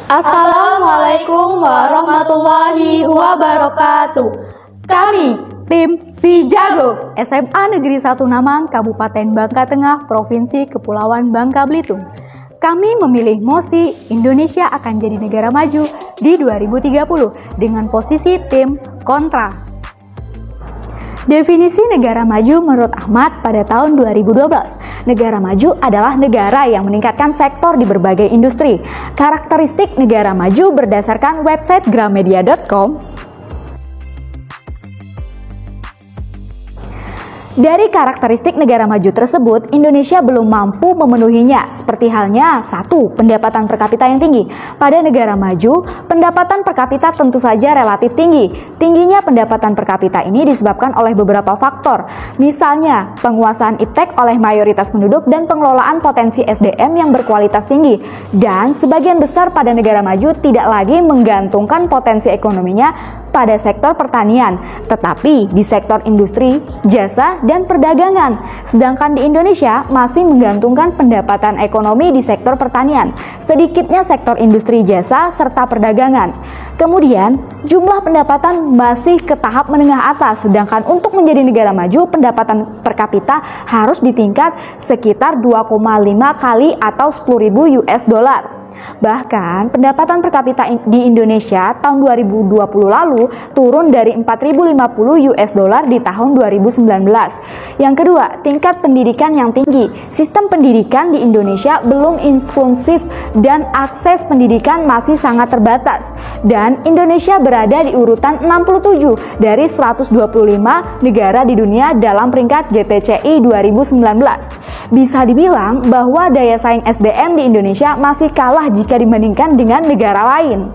Assalamualaikum warahmatullahi wabarakatuh. Kami tim Si Jago SMA Negeri 1 Namang, Kabupaten Bangka Tengah, Provinsi Kepulauan Bangka Belitung. Kami memilih mosi Indonesia akan jadi negara maju di 2030 dengan posisi tim kontra. Definisi negara maju menurut Ahmad pada tahun 2012. Negara maju adalah negara yang meningkatkan sektor di berbagai industri. Karakteristik negara maju berdasarkan website gramedia.com. Dari karakteristik negara maju tersebut, Indonesia belum mampu memenuhinya, seperti halnya 1. Pendapatan per kapita yang tinggi. Pada negara maju, pendapatan per kapita tentu saja relatif tinggi. Tingginya pendapatan per kapita ini disebabkan oleh beberapa faktor, misalnya penguasaan iptek oleh mayoritas penduduk dan pengelolaan potensi SDM yang berkualitas tinggi. Dan sebagian besar pada negara maju tidak lagi menggantungkan potensi ekonominya pada sektor pertanian, tetapi di sektor industri, jasa, dan perdagangan. Sedangkan di Indonesia masih menggantungkan pendapatan ekonomi di sektor pertanian, sedikitnya sektor industri jasa, serta perdagangan. Kemudian, jumlah pendapatan masih ke tahap menengah atas, sedangkan untuk menjadi negara maju, pendapatan per kapita harus di tingkat sekitar 2,5 kali atau 10.000 US dollar. Bahkan pendapatan per kapita di Indonesia tahun 2020 lalu turun dari 4.050 US dollar di tahun 2019. Yang kedua, tingkat pendidikan yang tinggi. Sistem pendidikan di Indonesia belum inklusif dan akses pendidikan masih sangat terbatas. Dan Indonesia berada di urutan 67 dari 125 negara di dunia dalam peringkat GTCI 2019. Bisa dibilang bahwa daya saing SDM di Indonesia masih kalah jika dibandingkan dengan negara lain.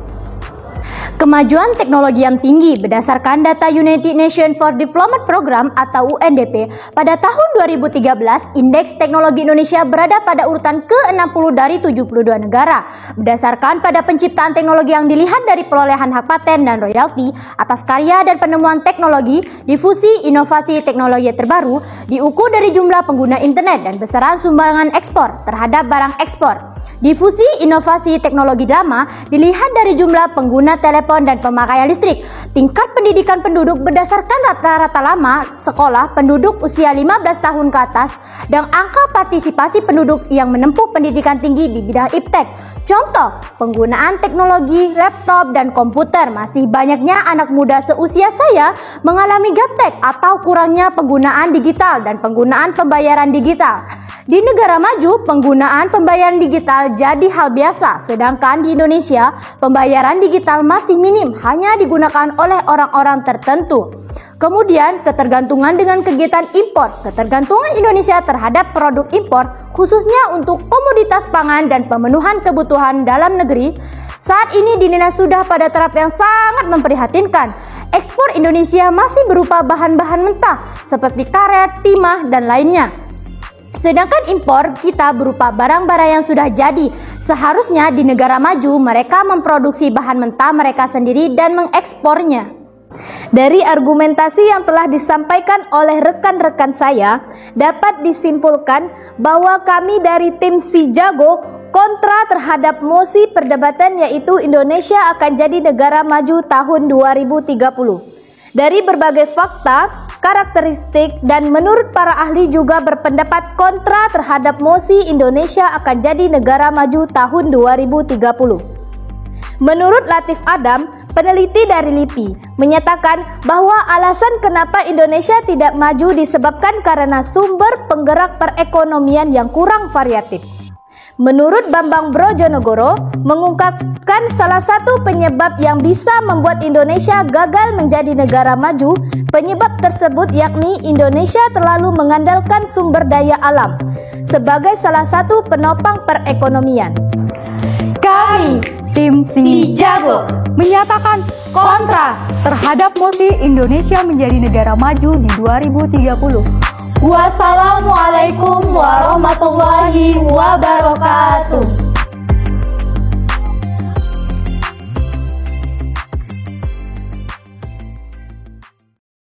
Kemajuan teknologi yang tinggi berdasarkan data United Nations for Development Program atau UNDP, pada tahun 2013 indeks teknologi Indonesia berada pada urutan ke-60 dari 72 negara. Berdasarkan pada penciptaan teknologi yang dilihat dari perolehan hak paten dan royalti atas karya dan penemuan teknologi, difusi inovasi teknologi terbaru, diukur dari jumlah pengguna internet dan besaran sumbangan ekspor terhadap barang ekspor. Difusi inovasi teknologi lama dilihat dari jumlah pengguna telepon dan pemakaian listrik. Tingkat pendidikan penduduk berdasarkan rata-rata lama sekolah penduduk usia 15 tahun ke atas dan angka partisipasi penduduk yang menempuh pendidikan tinggi di bidang iptek. Contoh, penggunaan teknologi laptop dan komputer. Masih banyaknya anak muda seusia saya mengalami gaptek atau kurangnya penggunaan digital dan penggunaan pembayaran digital. Di negara maju, penggunaan pembayaran digital jadi hal biasa, sedangkan di Indonesia, pembayaran digital masih minim, hanya digunakan oleh orang-orang tertentu. Kemudian, ketergantungan dengan kegiatan impor. Ketergantungan Indonesia terhadap produk impor, khususnya untuk komoditas pangan dan pemenuhan kebutuhan dalam negeri, saat ini dinilai sudah pada taraf yang sangat memprihatinkan. Ekspor Indonesia masih berupa bahan-bahan mentah, seperti karet, timah, dan lainnya. Sedangkan impor kita berupa barang-barang yang sudah jadi. Seharusnya di negara maju mereka memproduksi bahan mentah mereka sendiri dan mengekspornya. Dari argumentasi yang telah disampaikan oleh rekan-rekan saya, dapat disimpulkan bahwa kami dari tim Si Jago kontra terhadap mosi perdebatan yaitu Indonesia akan jadi negara maju tahun 2030. Dari berbagai fakta, karakteristik, dan menurut para ahli juga berpendapat kontra terhadap mosi Indonesia akan jadi negara maju tahun 2030. Menurut Latif Adam, peneliti dari LIPI, menyatakan bahwa alasan kenapa Indonesia tidak maju disebabkan karena sumber penggerak perekonomian yang kurang variatif. Menurut Bambang Brojonegoro, mengungkapkan salah satu penyebab yang bisa membuat Indonesia gagal menjadi negara maju, penyebab tersebut yakni Indonesia terlalu mengandalkan sumber daya alam sebagai salah satu penopang perekonomian. Kami, tim Si Jago, menyatakan kontra terhadap mosi Indonesia menjadi negara maju di 2030. Wassalamualaikum warahmatullahi wabarakatuh.